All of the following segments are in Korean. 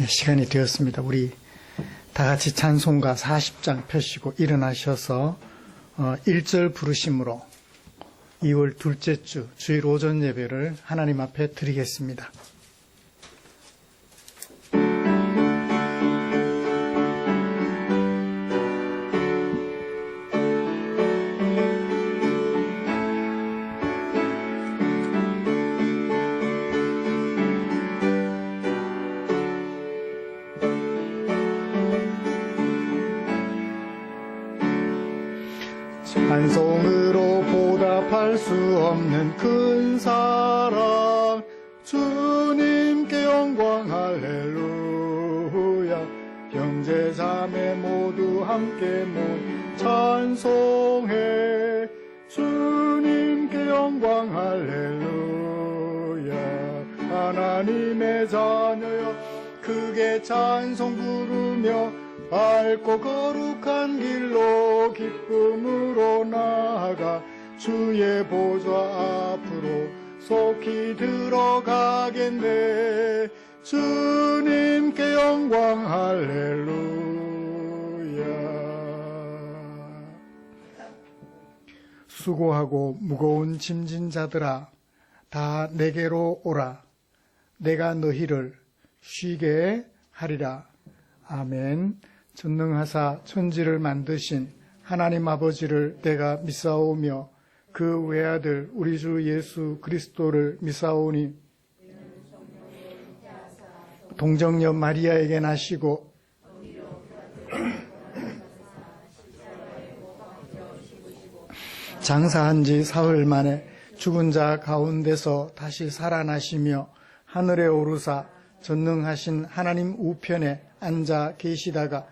시간이 되었습니다. 우리 다 같이 찬송가 40장 펴시고 일어나셔서 1절 부르심으로 2월 둘째 주 주일 오전 예배를 하나님 앞에 드리겠습니다. 찬송으로 보답할 수 없는 큰 사랑 주님께 영광 할렐루야. 형제 자매 모두 함께 찬송해 주님께 영광 할렐루야. 하나님의 자녀여 크게 찬송 부르며 밝고 거룩한 길로 기쁨으로 나아가 주의 보좌 앞으로 속히 들어가겠네. 주님께 영광 할렐루야. 수고하고 무거운 짐진 자들아 다 내게로 오라. 내가 너희를 쉬게 하리라. 아멘. 전능하사 천지를 만드신 하나님 아버지를 내가 믿사오며 그 외아들 우리 주 예수 그리스도를 믿사오니 동정녀 마리아에게 나시고 장사한 지 사흘 만에 죽은 자 가운데서 다시 살아나시며 하늘에 오르사 전능하신 하나님 우편에 앉아 계시다가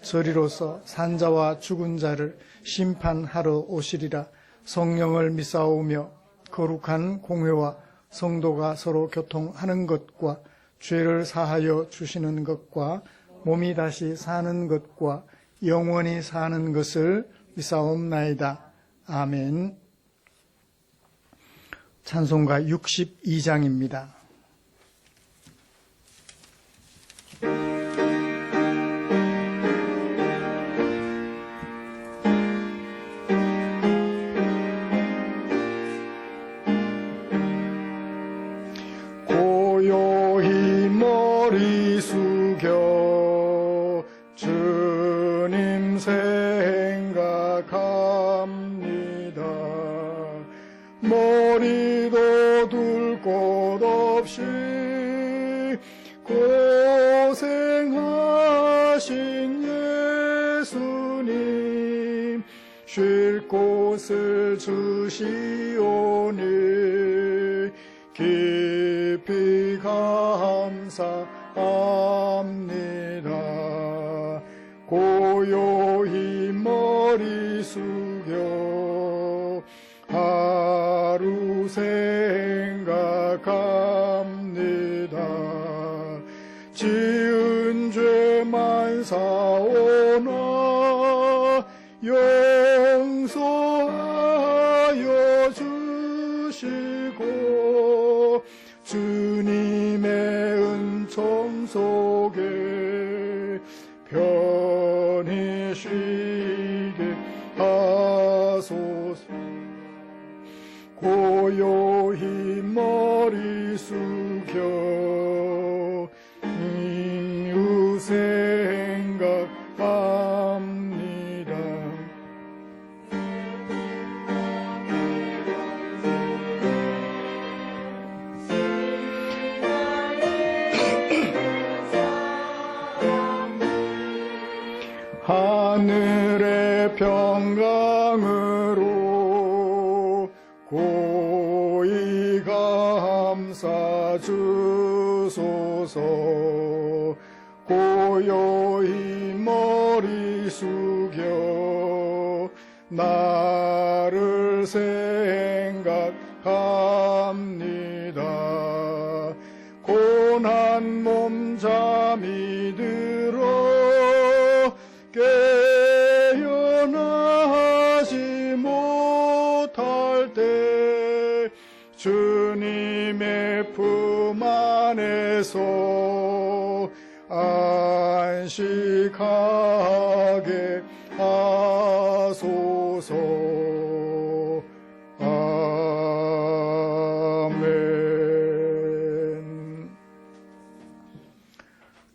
저리로서 산자와 죽은 자를 심판하러 오시리라. 성령을 믿사오며 거룩한 공회와 성도가 서로 교통하는 것과 죄를 사하여 주시는 것과 몸이 다시 사는 것과 영원히 사는 것을 믿사옵나이다. 아멘. 찬송가 62장입니다. 주님 생각합니다. 머리도 둘 곳 없이 고생하신 예수님 쉴 곳을 주시오니 깊이 감사합니다. 고요히 머리 숙여 하루 생각합니다. 지은 죄만 사오나 용서하여 주시고 주님의 은총 속에 편히 쉬게 하소서. 고요히 머리 숙여 이웃 생각합니다. 하늘의 평강으로 고이 감사 주소서. 고요히 머리 숙여 나를 생각합니다. 고난 몸 잠이 들어 깨어나지 못할 때 주님의 품 품 안에서 안식하게 하소서. 아멘.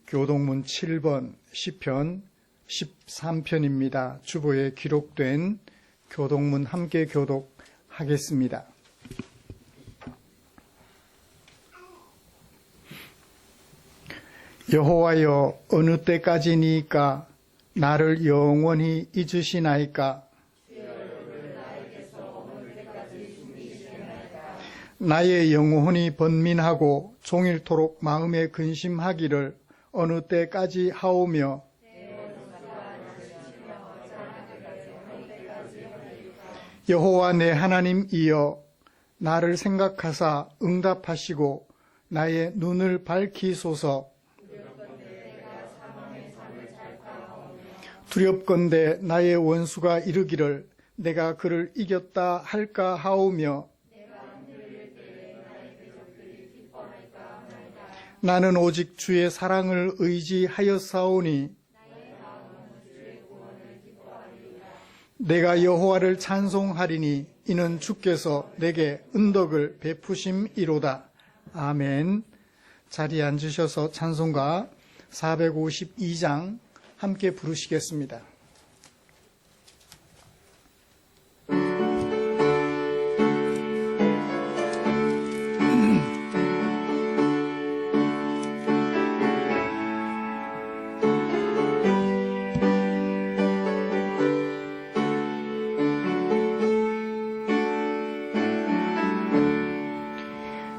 교독문 7번 시편 13편입니다. 주보에 기록된 교독문 함께 교독하겠습니다. 여호와여, 어느 때까지니까 나를 영원히 잊으시나이까? 나의 영혼이 번민하고 종일토록 마음에 근심하기를 어느 때까지 하오며, 여호와 내 하나님이여, 나를 생각하사 응답하시고 나의 눈을 밝히소서. 두렵건대 나의 원수가 이르기를 내가 그를 이겼다 할까 하오며, 나는 오직 주의 사랑을 의지하였사오니 내가 여호와를 찬송하리니 이는 주께서 내게 은덕을 베푸심이로다. 아멘. 자리에 앉으셔서 찬송가 452장 함께 부르시겠습니다.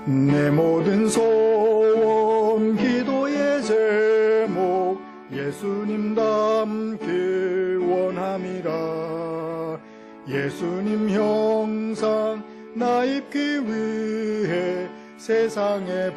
내 모든 소원 기도의 제목 예수님 닮길 원함이라. 예수님 형상 나 입기 위해 세상에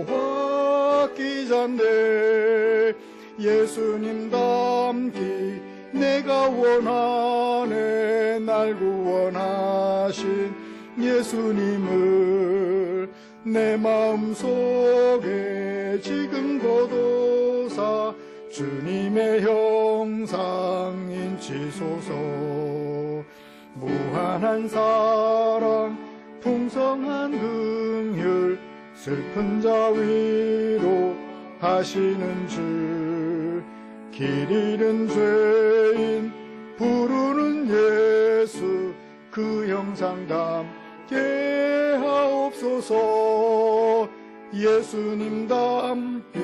보았기 전에 예수님 닮기 내가 원하네. 날 구원하신 예수님을 내 마음속에 지금 거둬사 주님의 형상 인치소서. 무한한 사랑 풍성한 긍휼 슬픈 자 위로 하시는 주. 길 잃은 죄인 부르는 예수 그 형상 담게 하옵소서. 예수님 닮기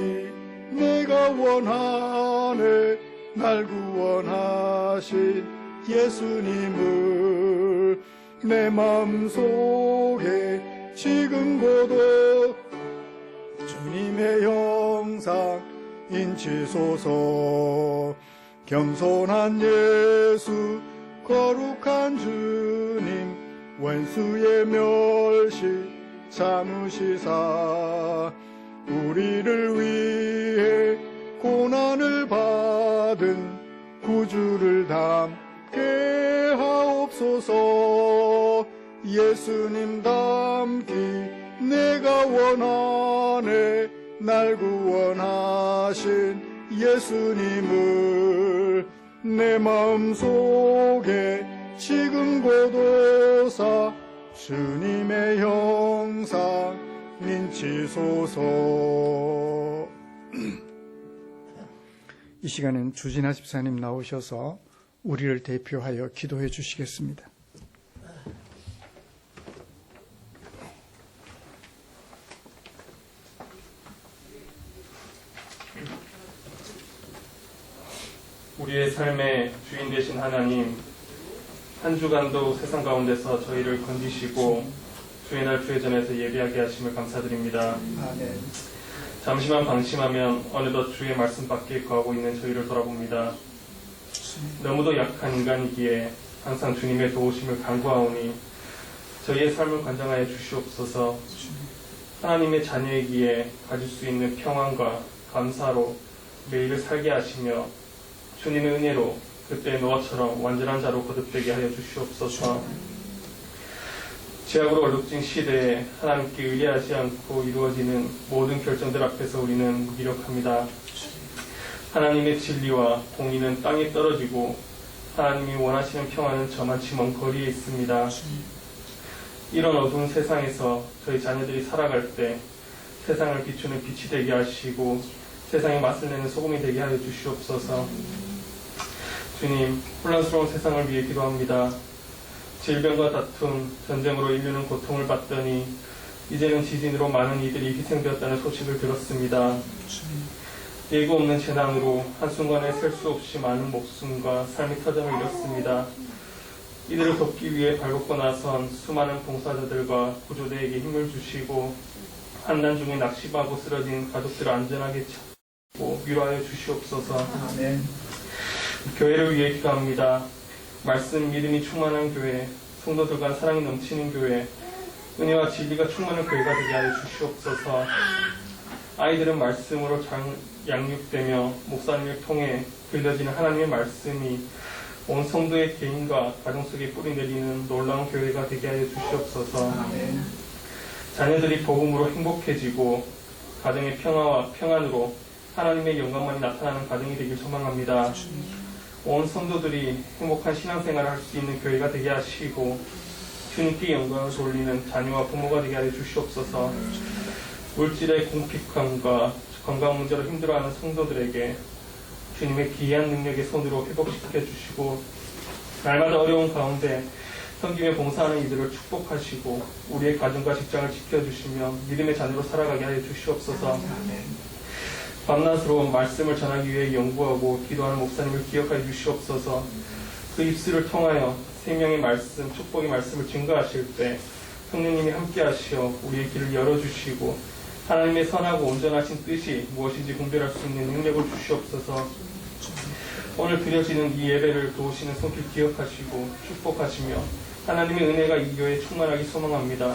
내가 원하네. 날 구원하신 예수님을 내 마음속에 지금 고도 주님의 형상 인치소서. 겸손한 예수 거룩한 주님 원수의 멸시 참으시사 우리를 위해 고난을 받은 구주를 닮게 하옵소서. 예수님 닮기 내가 원하네. 날 구원하신 예수님을 내 마음속에 지금 고도사 주님의 형상 인치소서. 이 시간엔 주진아 집사님 나오셔서 우리를 대표하여 기도해 주시겠습니다. 우리의 삶의 주인 되신 하나님, 한 주간도 세상 가운데서 저희를 건지시고 주의 날 주의전에서 예배하게 하심을 감사드립니다. 아멘. 잠시만 방심하면 어느덧 주의 말씀 밖에 거하고 있는 저희를 돌아봅니다. 너무도 약한 인간이기에 항상 주님의 도우심을 간구하오니 저희의 삶을 관장하여 주시옵소서. 하나님의 자녀이기에 가질 수 있는 평안과 감사로 매일을 살게 하시며 주님의 은혜로 그때 노아처럼 완전한 자로 거듭되게 하여 주시옵소서. 죄악으로 얼룩진 시대에 하나님께 의뢰하지 않고 이루어지는 모든 결정들 앞에서 우리는 무기력합니다. 하나님의 진리와 공의는 땅에 떨어지고 하나님이 원하시는 평화는 저만치 먼 거리에 있습니다. 이런 어두운 세상에서 저희 자녀들이 살아갈 때 세상을 비추는 빛이 되게 하시고 세상에 맛을 내는 소금이 되게 하여 주시옵소서. 주님, 혼란스러운 세상을 위해 기도합니다. 질병과 다툼, 전쟁으로 인류는 고통을 받더니 이제는 지진으로 많은 이들이 희생되었다는 소식을 들었습니다. 예고 없는 재난으로 한순간에 셀 수 없이 많은 목숨과 삶이 터전을 잃었습니다. 이들을 돕기 위해 발벗고 나선 수많은 봉사자들과 구조대에게 힘을 주시고 환난 중에 낙심하고 쓰러진 가족들을 안전하게 찾고 위로하여 주시옵소서. 아멘. 교회를 위해 기도합니다. 말씀 믿음이 충만한 교회, 성도들 간 사랑이 넘치는 교회, 은혜와 진리가 충만한 교회가 되게 하여 주시옵소서. 아이들은 말씀으로 양육되며 목사님을 통해 들려지는 하나님의 말씀이 온 성도의 개인과 가정 속에 뿌리 내리는 놀라운 교회가 되게 하여 주시옵소서. 아멘. 자녀들이 복음으로 행복해지고 가정의 평화와 평안으로 하나님의 영광만이 나타나는 가정이 되길 소망합니다. 온 성도들이 행복한 신앙생활을 할 수 있는 교회가 되게 하시고 주님께 영광을 돌리는 자녀와 부모가 되게 하여 주시옵소서. 물질의 궁핍함과 건강 문제로 힘들어하는 성도들에게 주님의 귀한 능력의 손으로 회복시켜 주시고 날마다 어려운 가운데 섬김에 봉사하는 이들을 축복하시고 우리의 가정과 직장을 지켜주시며 믿음의 자녀로 살아가게 하여 주시옵소서. 밤낮으로 말씀을 전하기 위해 연구하고 기도하는 목사님을 기억하여 주시옵소서. 그 입술을 통하여 생명의 말씀, 축복의 말씀을 증거하실 때 성령님이 함께하시어 우리의 길을 열어주시고 하나님의 선하고 온전하신 뜻이 무엇인지 분별할 수 있는 능력을 주시옵소서. 오늘 드려지는 이 예배를 도우시는 손길 기억하시고 축복하시며 하나님의 은혜가 이 교회에 충만하기 소망합니다.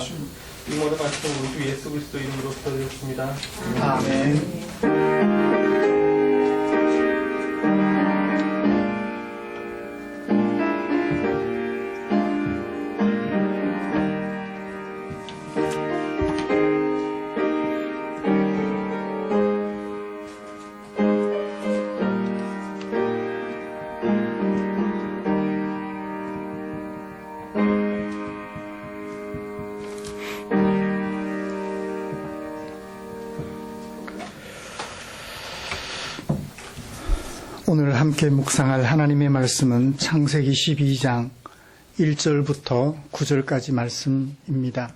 이 모든 말씀 우리 주 예수 그리스도 이름으로 기도드렸습니다. 아멘. 오늘 함께 묵상할 하나님의 말씀은 창세기 12장 1절부터 9절까지 말씀입니다.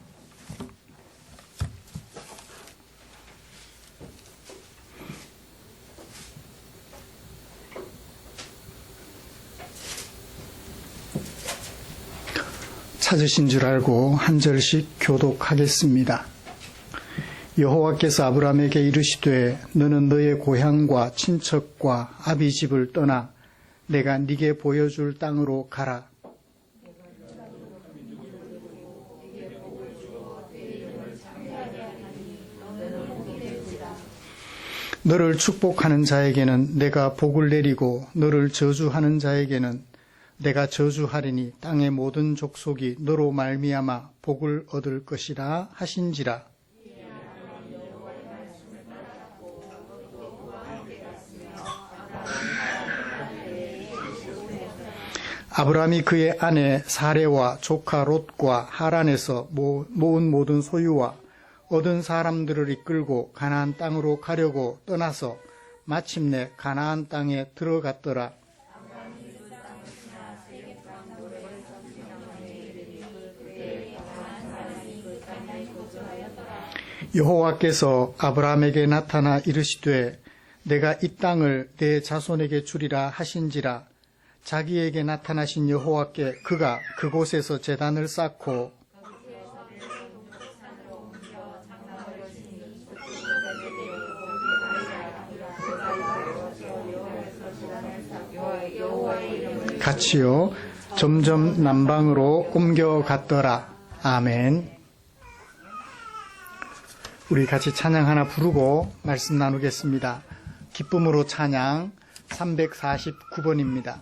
찾으신 줄 알고 한 절씩 교독하겠습니다. 여호와께서 아브라함에게 이르시되 너는 너의 고향과 친척과 아비 집을 떠나 내가 네게 보여줄 땅으로 가라. 너를 축복하는 자에게는 내가 복을 내리고 너를 저주하는 자에게는 내가 저주하리니 땅의 모든 족속이 너로 말미암아 복을 얻을 것이라 하신지라. 아브라함이 그의 아내 사레와 조카 롯과 하란에서 모은 모든 소유와 얻은 사람들을 이끌고 가나안 땅으로 가려고 떠나서 마침내 가나안 땅에 들어갔더라. 여호와께서 아브라함에게 나타나 이르시되 내가 이 땅을 내 자손에게 주리라 하신지라. 자기에게 나타나신 여호와께 그가 그곳에서 제단을 쌓고 같이요 점점 남방으로 옮겨갔더라. 아멘. 우리 같이 찬양 하나 부르고 말씀 나누겠습니다. 기쁨으로 찬양 349번입니다.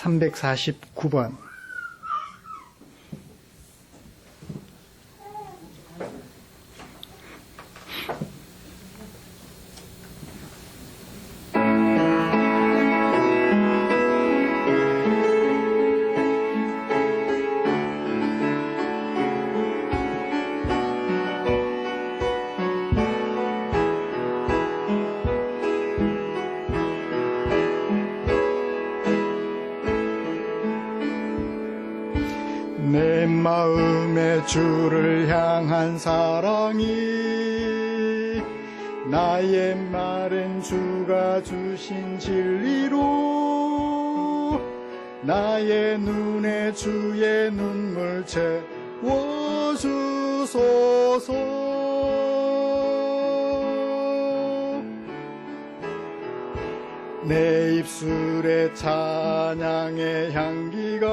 349번. 내 마음의 주를 향한 사랑이 나의 마른 주가 주신 진리로 나의 눈에 주의 눈물 채워주소서. 내 입술에 찬양의 향기가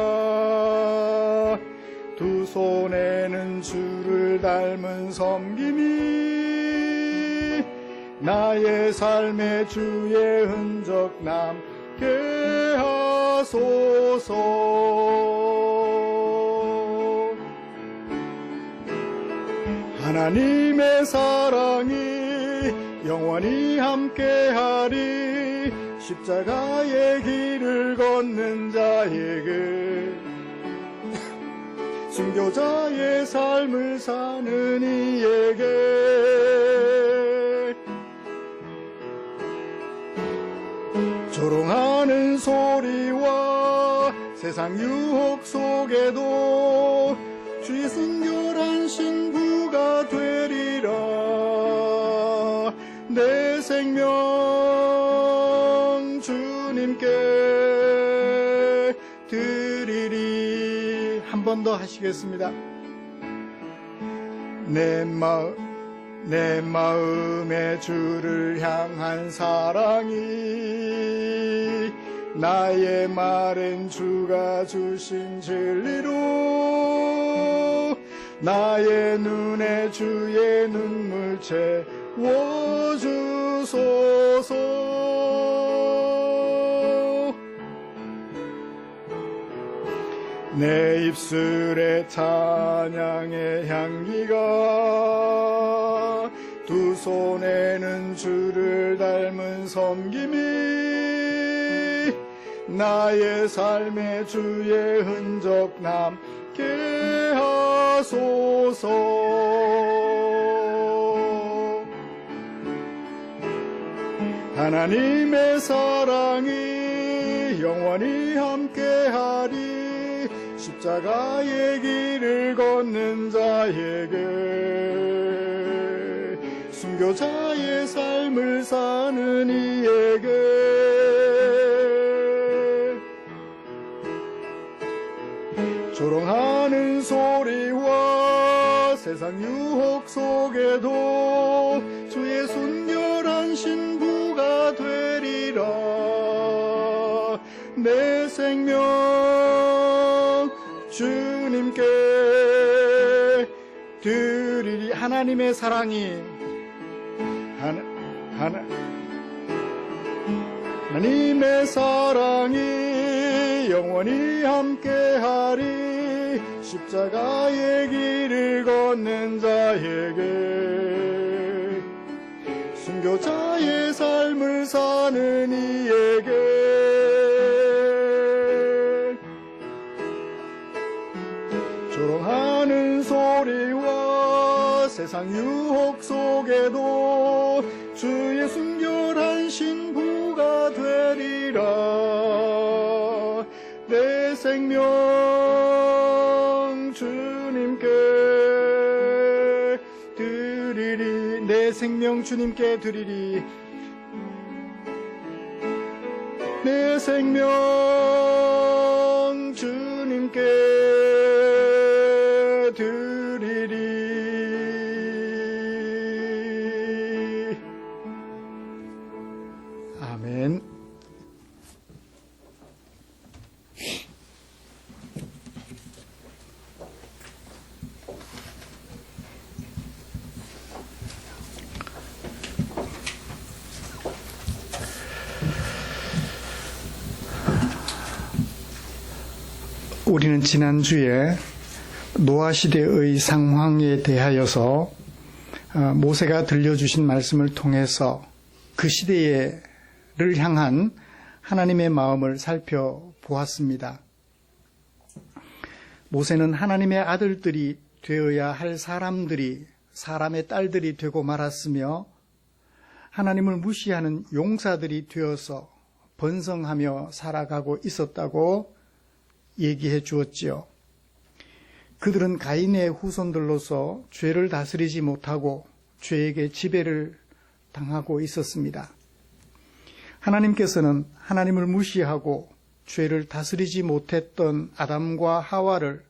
두 손에는 주를 닮은 섬김이 나의 삶에 주의 흔적 남게 하소서. 하나님의 사랑이 영원히 함께하리. 십자가의 길을 걷는 자에게 순교자의 삶을 사는 이에게 조롱하는 소리와 세상 유혹 속에도 주의 순결한 신부가 되리라. 내 생명 주님께 드리리. 한 번 더 하시겠습니다. 내 마음의 주를 향한 사랑이 나의 마른 주가 주신 진리로 나의 눈에 주의 눈물 채워주소서. 내 입술에 찬양의 향기가 두 손에는 주를 닮은 섬김이 나의 삶에 주의 흔적 남게 하소서. 하나님의 사랑이 영원히 함께하리. 십자가의 길을 걷는 자에게 순교자의 삶을 사는 이에게 조롱하는 소리와 세상 유혹 속에도 주의 순결한 신부가 되리라. 내 생명 주님께 드리리. 하나님의 사랑이 하나님의 사랑이 영원히 함께하리. 십자가의 길을 걷는 자에게 순교자의 삶을 사는 이에게 조롱하는 소리와 세상 유혹 속에도 주의 순결한 신부가 되리라. 내 생명 주님께 드리리. 내 생명 주님께 드리리. 내 생명 주님께 드리리. 아멘. 우리는 지난주에 노아시대의 상황에 대하여서 모세가 들려주신 말씀을 통해서 그 시대를 향한 하나님의 마음을 살펴보았습니다. 모세는 하나님의 아들들이 되어야 할 사람들이 사람의 딸들이 되고 말았으며 하나님을 무시하는 용사들이 되어서 번성하며 살아가고 있었다고 얘기해 주었지요. 그들은 가인의 후손들로서 죄를 다스리지 못하고 죄에게 지배를 당하고 있었습니다. 하나님께서는 하나님을 무시하고 죄를 다스리지 못했던 아담과 하와를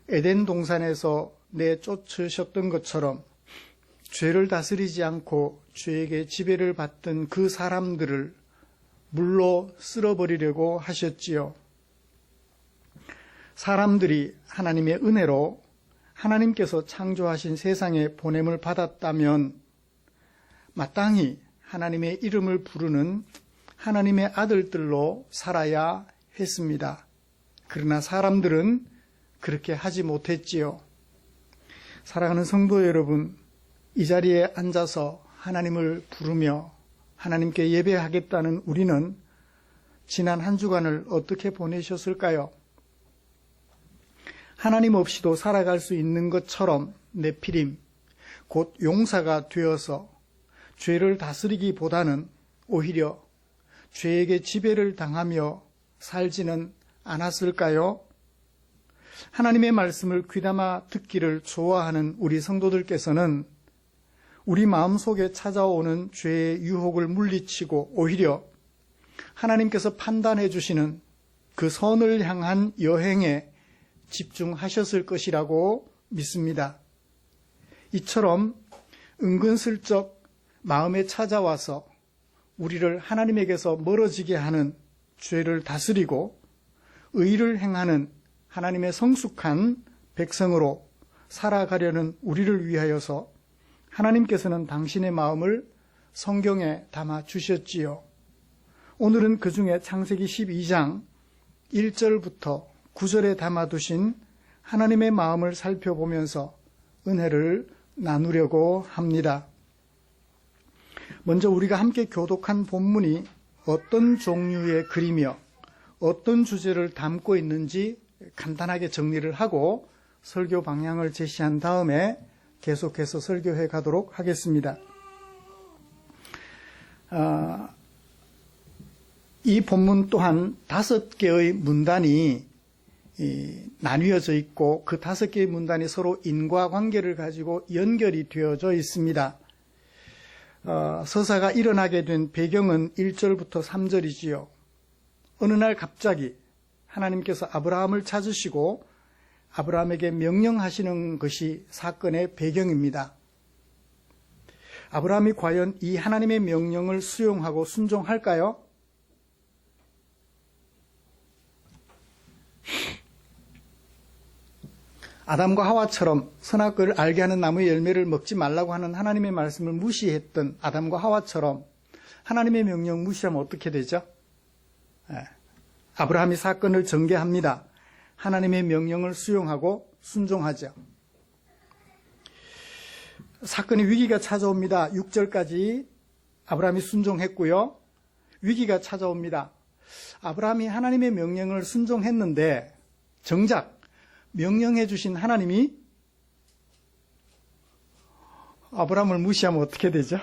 에덴 동산에서 내쫓으셨던 것처럼 죄를 다스리지 않고 죄에게 지배를 받던 그 사람들을 물로 쓸어버리려고 하셨지요. 사람들이 하나님의 은혜로 하나님께서 창조하신 세상에 보냄을 받았다면 마땅히 하나님의 이름을 부르는 하나님의 아들들로 살아야 했습니다. 그러나 사람들은 그렇게 하지 못했지요. 사랑하는 성도 여러분, 이 자리에 앉아서 하나님을 부르며 하나님께 예배하겠다는 우리는 지난 한 주간을 어떻게 보내셨을까요? 하나님 없이도 살아갈 수 있는 것처럼 네피림, 곧 용사가 되어서 죄를 다스리기보다는 오히려 죄에게 지배를 당하며 살지는 않았을까요? 하나님의 말씀을 귀담아 듣기를 좋아하는 우리 성도들께서는 우리 마음속에 찾아오는 죄의 유혹을 물리치고 오히려 하나님께서 판단해 주시는 그 선을 향한 여행에 집중하셨을 것이라고 믿습니다. 이처럼 은근슬쩍 마음에 찾아와서 우리를 하나님에게서 멀어지게 하는 죄를 다스리고 의를 행하는 하나님의 성숙한 백성으로 살아가려는 우리를 위하여서 하나님께서는 당신의 마음을 성경에 담아 주셨지요. 오늘은 그 중에 창세기 12장 1절부터 9절에 담아두신 하나님의 마음을 살펴보면서 은혜를 나누려고 합니다. 먼저 우리가 함께 교독한 본문이 어떤 종류의 글이며 어떤 주제를 담고 있는지 간단하게 정리를 하고 설교 방향을 제시한 다음에 계속해서 설교해 가도록 하겠습니다. 이 본문 또한 5개의 문단이 나뉘어져 있고 그 5개의 문단이 서로 인과관계를 가지고 연결이 되어져 있습니다. 서사가 일어나게 된 배경은 1절부터 3절이지요. 어느 날 갑자기 하나님께서 아브라함을 찾으시고 아브라함에게 명령하시는 것이 사건의 배경입니다. 아브라함이 과연 이 하나님의 명령을 수용하고 순종할까요? 아담과 하와처럼 선악과를 알게 하는 나무의 열매를 먹지 말라고 하는 하나님의 말씀을 무시했던 아담과 하와처럼 하나님의 명령 무시하면 어떻게 되죠? 아브라함이 사건을 전개합니다. 하나님의 명령을 수용하고 순종하죠. 사건의 위기가 찾아옵니다. 6절까지 아브라함이 순종했고요. 위기가 찾아옵니다. 아브라함이 하나님의 명령을 순종했는데 정작 명령해 주신 하나님이 아브라함을 무시하면 어떻게 되죠?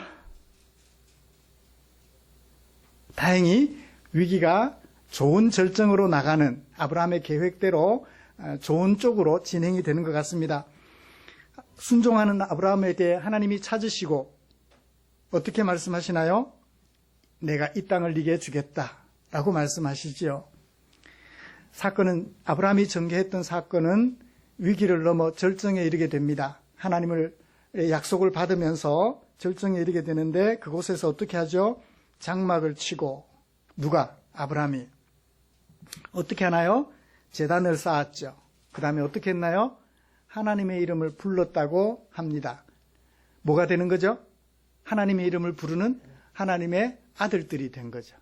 다행히 위기가 좋은 절정으로 나가는 아브라함의 계획대로 좋은 쪽으로 진행이 되는 것 같습니다. 순종하는 아브라함에게 하나님이 찾으시고 어떻게 말씀하시나요? 내가 이 땅을 네게 주겠다라고 말씀하시지요. 사건은 아브라함이 전개했던 사건은 위기를 넘어 절정에 이르게 됩니다. 하나님을 약속을 받으면서 절정에 이르게 되는데 그곳에서 어떻게 하죠? 장막을 치고 누가? 아브라함이. 어떻게 하나요? 제단을 쌓았죠. 그 다음에 어떻게 했나요? 하나님의 이름을 불렀다고 합니다. 뭐가 되는 거죠? 하나님의 이름을 부르는 하나님의 아들들이 된 거죠.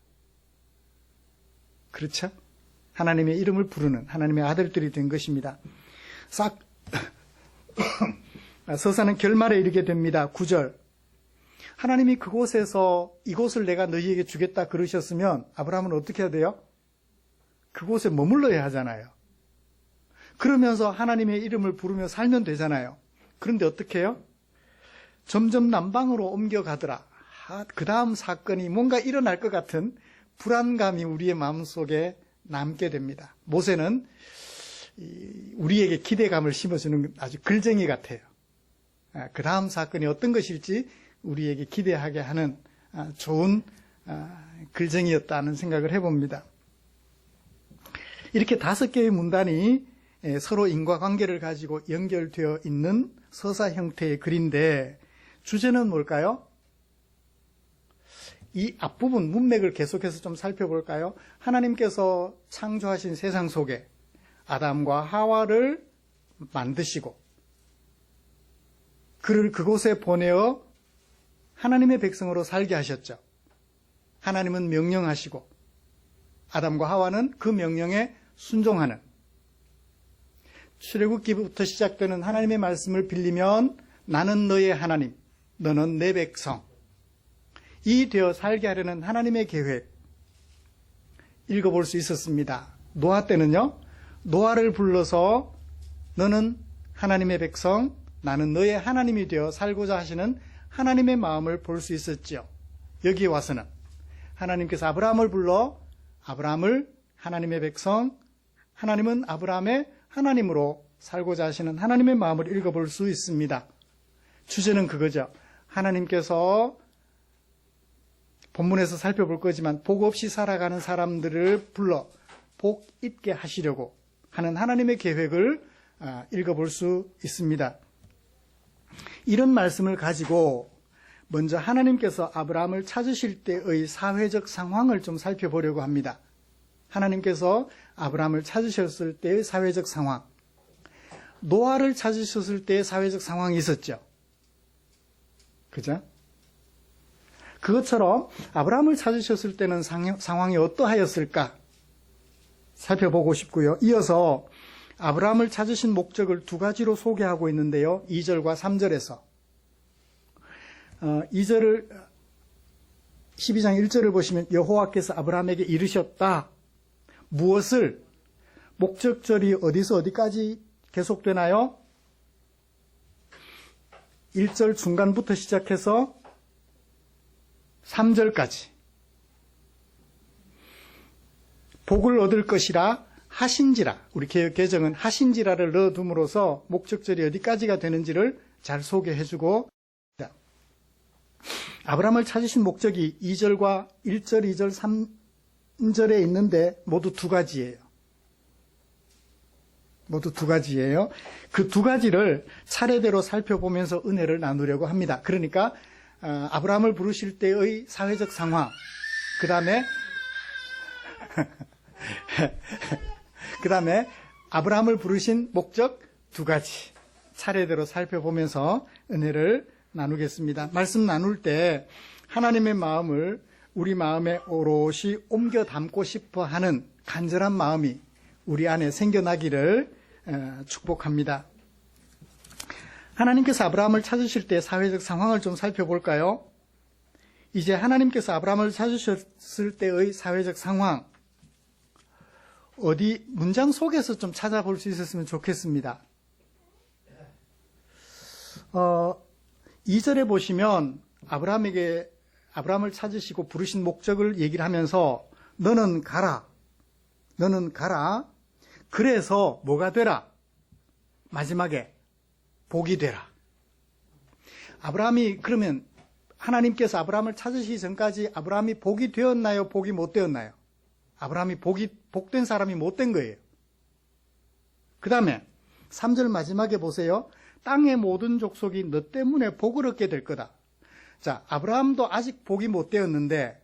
그렇죠? 하나님의 이름을 부르는 하나님의 아들들이 된 것입니다. 서사는 결말에 이르게 됩니다. 9절. 하나님이 그곳에서 이곳을 내가 너희에게 주겠다 그러셨으면 아브라함은 어떻게 해야 돼요? 그곳에 머물러야 하잖아요. 그러면서 하나님의 이름을 부르며 살면 되잖아요. 그런데 어떻게 해요? 점점 남방으로 옮겨가더라. 그 다음 사건이 뭔가 일어날 것 같은 불안감이 우리의 마음속에 남게 됩니다. 모세는 우리에게 기대감을 심어주는 아주 글쟁이 같아요. 그 다음 사건이 어떤 것일지 우리에게 기대하게 하는 좋은 글쟁이였다는 생각을 해봅니다. 이렇게 5개의 문단이 서로 인과관계를 가지고 연결되어 있는 서사 형태의 글인데 주제는 뭘까요? 이 앞부분 문맥을 계속해서 좀 살펴볼까요? 하나님께서 창조하신 세상 속에 아담과 하와를 만드시고 그를 그곳에 보내어 하나님의 백성으로 살게 하셨죠. 하나님은 명령하시고 아담과 하와는 그 명령에 순종하는, 출애굽기부터 시작되는 하나님의 말씀을 빌리면 나는 너의 하나님, 너는 내 백성 이 되어 살게 하려는 하나님의 계획 읽어볼 수 있었습니다. 노아 때는요, 노아를 불러서 너는 하나님의 백성, 나는 너의 하나님이 되어 살고자 하시는 하나님의 마음을 볼 수 있었죠. 여기에 와서는 하나님께서 아브라함을 불러 아브라함을 하나님의 백성, 하나님은 아브라함의 하나님으로 살고자 하시는 하나님의 마음을 읽어볼 수 있습니다. 주제는 그거죠. 하나님께서 본문에서 살펴볼 거지만 복 없이 살아가는 사람들을 불러 복 있게 하시려고 하는 하나님의 계획을 읽어볼 수 있습니다. 이런 말씀을 가지고 먼저 하나님께서 아브라함을 찾으실 때의 사회적 상황을 좀 살펴보려고 합니다. 하나님께서 아브라함을 찾으셨을 때의 사회적 상황, 노아를 찾으셨을 때의 사회적 상황이 있었죠. 그죠? 그것처럼 아브라함을 찾으셨을 때는 상황이 어떠하였을까 살펴보고 싶고요. 이어서 아브라함을 찾으신 목적을 2가지로 소개하고 있는데요. 2절과 3절에서 2절을 12장 1절을 보시면 여호와께서 아브라함에게 이르셨다. 무엇을? 목적절이 어디서 어디까지 계속되나요? 1절 중간부터 시작해서 3절까지 복을 얻을 것이라 하신지라, 우리 개정은 하신지라를 넣어둠으로써 목적절이 어디까지가 되는지를 잘 소개해주고, 아브라함을 찾으신 목적이 2절과 1절, 2절, 3절에 있는데 모두 2가지예요. 모두 2가지예요. 그 2가지를 차례대로 살펴보면서 은혜를 나누려고 합니다. 그러니까 아브라함을 부르실 때의 사회적 상황, 그 다음에 아브라함을 부르신 목적 2가지 차례대로 살펴보면서 은혜를 나누겠습니다. 말씀 나눌 때 하나님의 마음을 우리 마음에 오롯이 옮겨 담고 싶어 하는 간절한 마음이 우리 안에 생겨나기를 축복합니다. 하나님께서 아브라함을 찾으실 때 사회적 상황을 좀 살펴볼까요? 이제 하나님께서 아브라함을 찾으셨을 때의 사회적 상황, 어디 문장 속에서 좀 찾아볼 수 있었으면 좋겠습니다. 2절에 보시면 아브라함을 찾으시고 부르신 목적을 얘기를 하면서 너는 가라. 그래서 뭐가 되라? 마지막에 복이 되라. 아브라함이 그러면 하나님께서 아브라함을 찾으시기 전까지 아브라함이 복이 되었나요? 복이 못 되었나요? 아브라함이 복된 사람이 못 된 거예요. 그 다음에 3절 마지막에 보세요. 땅의 모든 족속이 너 때문에 복을 얻게 될 거다. 자, 아브라함도 아직 복이 못 되었는데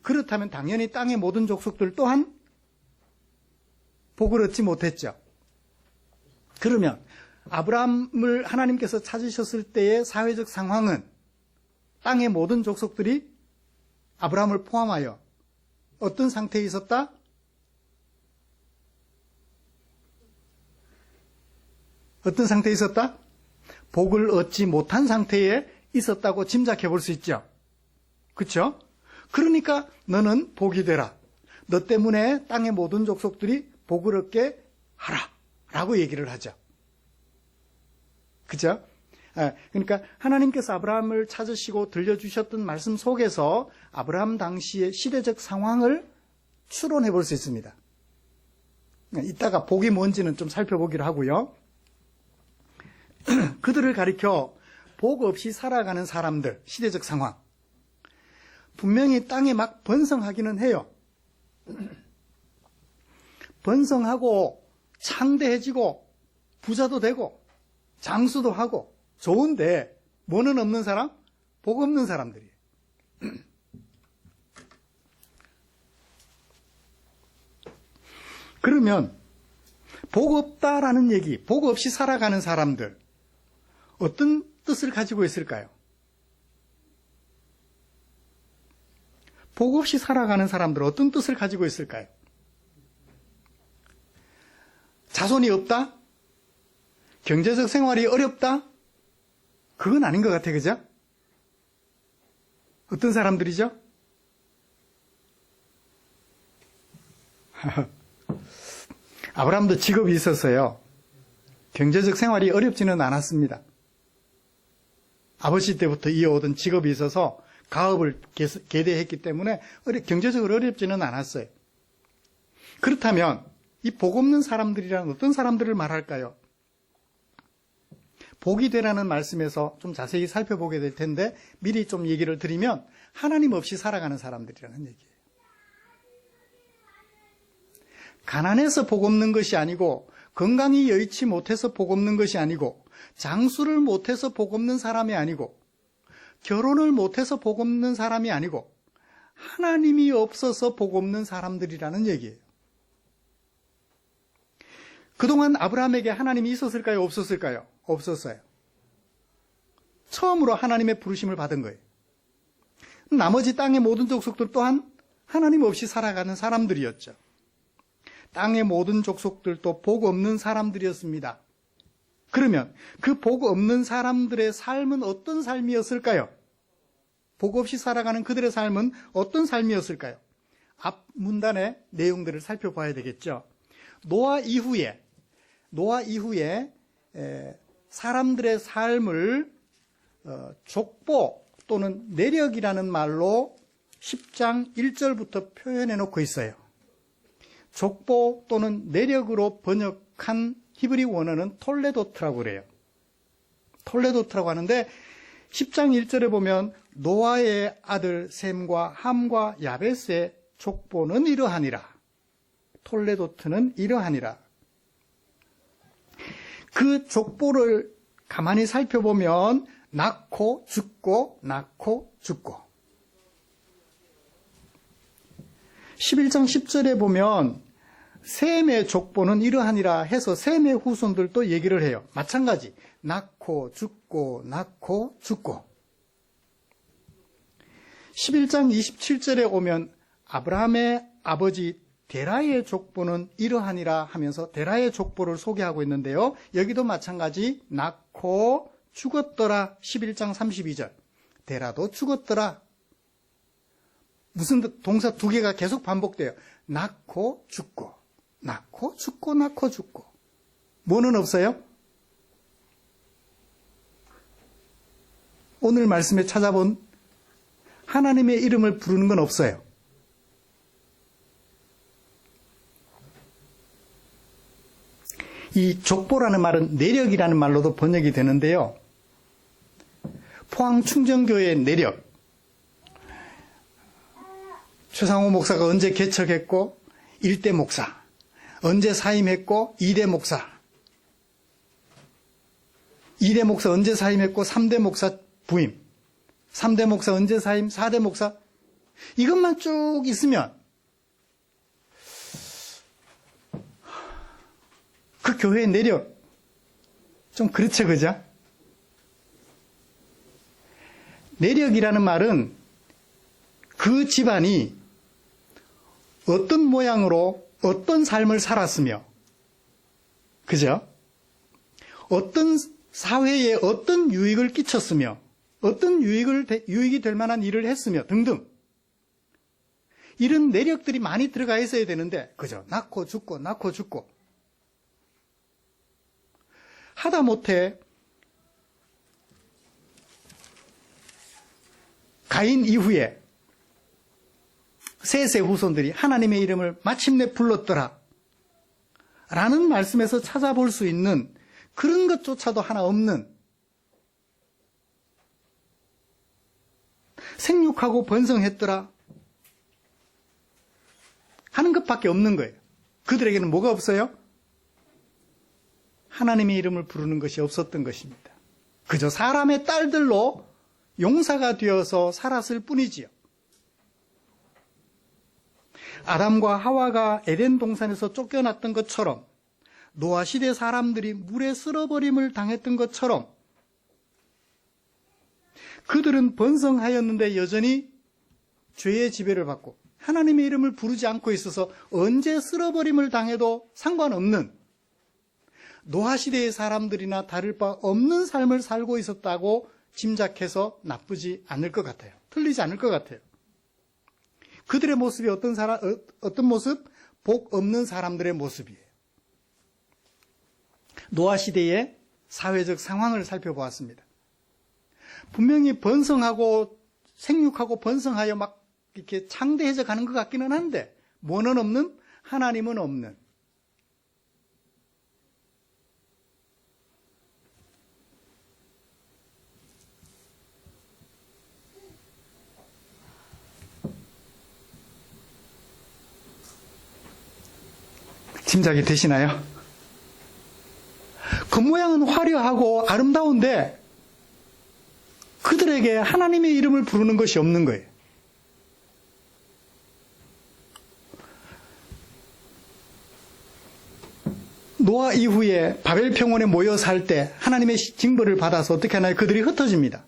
그렇다면 당연히 땅의 모든 족속들 또한 복을 얻지 못했죠. 그러면 아브라함을 하나님께서 찾으셨을 때의 사회적 상황은 땅의 모든 족속들이 아브라함을 포함하여 어떤 상태에 있었다? 어떤 상태에 있었다? 복을 얻지 못한 상태에 있었다고 짐작해 볼 수 있죠. 그렇죠? 그러니까 너는 복이 되라. 너 때문에 땅의 모든 족속들이 복을 얻게 하라. 라고 얘기를 하죠. 그죠? 그러니까 하나님께서 아브라함을 찾으시고 들려주셨던 말씀 속에서 아브라함 당시의 시대적 상황을 추론해 볼 수 있습니다. 이따가 복이 뭔지는 좀 살펴보기로 하고요. 그들을 가리켜 복 없이 살아가는 사람들, 시대적 상황. 분명히 땅에 막 번성하기는 해요. 번성하고 창대해지고 부자도 되고 장수도 하고 좋은데 뭐는 없는 사람? 복 없는 사람들이에요. 그러면 복 없다라는 얘기, 복 없이 살아가는 사람들 어떤 뜻을 가지고 있을까요? 복 없이 살아가는 사람들 어떤 뜻을 가지고 있을까요? 자손이 없다? 경제적 생활이 어렵다? 그건 아닌 것 같아, 그죠? 어떤 사람들이죠? 아브라함도 직업이 있었어요. 경제적 생활이 어렵지는 않았습니다. 아버지 때부터 이어오던 직업이 있어서 가업을 계대했기 때문에 경제적으로 어렵지는 않았어요. 그렇다면 이 복 없는 사람들이란 어떤 사람들을 말할까요? 복이 되라는 말씀에서 좀 자세히 살펴보게 될 텐데 미리 좀 얘기를 드리면 하나님 없이 살아가는 사람들이라는 얘기예요. 가난해서 복 없는 것이 아니고 건강이 여의치 못해서 복 없는 것이 아니고 장수를 못해서 복 없는 사람이 아니고 결혼을 못해서 복 없는 사람이 아니고 하나님이 없어서 복 없는 사람들이라는 얘기예요. 그동안 아브라함에게 하나님이 있었을까요? 없었을까요? 없었어요. 처음으로 하나님의 부르심을 받은 거예요. 나머지 땅의 모든 족속들 또한 하나님 없이 살아가는 사람들이었죠. 땅의 모든 족속들도 복 없는 사람들이었습니다. 그러면 그 복 없는 사람들의 삶은 어떤 삶이었을까요? 복 없이 살아가는 그들의 삶은 어떤 삶이었을까요? 앞 문단의 내용들을 살펴봐야 되겠죠. 노아 이후에 사람들의 삶을 족보 또는 내력이라는 말로 10장 1절부터 표현해 놓고 있어요. 족보 또는 내력으로 번역한 히브리 원어는 톨레도트라고 그래요. 톨레도트라고 하는데 10장 1절에 보면 노아의 아들 셈과 함과 야벳의 족보는 이러하니라. 톨레도트는 이러하니라. 그 족보를 가만히 살펴보면 낳고 죽고 낳고 죽고 11장 10절에 보면 셈의 족보는 이러하니라 해서 셈의 후손들도 얘기를 해요. 마찬가지 낳고 죽고 낳고 죽고 11장 27절에 오면 아브라함의 아버지 데라의 족보는 이러하니라 하면서 데라의 족보를 소개하고 있는데요. 여기도 마찬가지 낳고 죽었더라 11장 32절 데라도 죽었더라. 무슨 동사 두 개가 계속 반복돼요. 낳고 죽고 낳고 죽고 낳고 죽고 뭐는 없어요? 오늘 말씀에 찾아본 하나님의 이름을 부르는 건 없어요. 이 족보라는 말은 내력이라는 말로도 번역이 되는데요. 포항 충정교회의 내력. 최상호 목사가 언제 개척했고 1대 목사, 언제 사임했고 2대 목사, 2대 목사 언제 사임했고 3대 목사 부임, 3대 목사 언제 사임, 4대 목사 이것만 쭉 있으면 그 교회의 내력 좀 그렇죠, 그죠? 내력이라는 말은 그 집안이 어떤 모양으로 어떤 삶을 살았으며, 그죠? 어떤 사회에 어떤 유익을 끼쳤으며 어떤 유익이 될 만한 일을 했으며 등등 이런 내력들이 많이 들어가 있어야 되는데 그저 낳고 죽고 하다못해 가인 이후에 셋의 후손들이 하나님의 이름을 마침내 불렀더라 라는 말씀에서 찾아볼 수 있는 그런 것조차도 하나 없는 생육하고 번성했더라 하는 것밖에 없는 거예요. 그들에게는 뭐가 없어요? 하나님의 이름을 부르는 것이 없었던 것입니다. 그저 사람의 딸들로 용사가 되어서 살았을 뿐이지요. 아담과 하와가 에덴 동산에서 쫓겨났던 것처럼 노아 시대 사람들이 물에 쓸어버림을 당했던 것처럼 그들은 번성하였는데 여전히 죄의 지배를 받고 하나님의 이름을 부르지 않고 있어서 언제 쓸어버림을 당해도 상관없는 노아 시대의 사람들이나 다를 바 없는 삶을 살고 있었다고 짐작해서 나쁘지 않을 것 같아요. 틀리지 않을 것 같아요. 그들의 모습이 어떤 모습? 복 없는 사람들의 모습이에요. 노아 시대의 사회적 상황을 살펴보았습니다. 분명히 번성하고 생육하고 번성하여 막 이렇게 창대해져 가는 것 같기는 한데 뭐는 없는? 하나님은 없는. 짐작이 되시나요? 겉모양은 화려하고 아름다운데 그들에게 하나님의 이름을 부르는 것이 없는 거예요. 노아 이후에 바벨 평원에 모여 살 때 하나님의 징벌을 받아서 어떻게 하나요? 그들이 흩어집니다.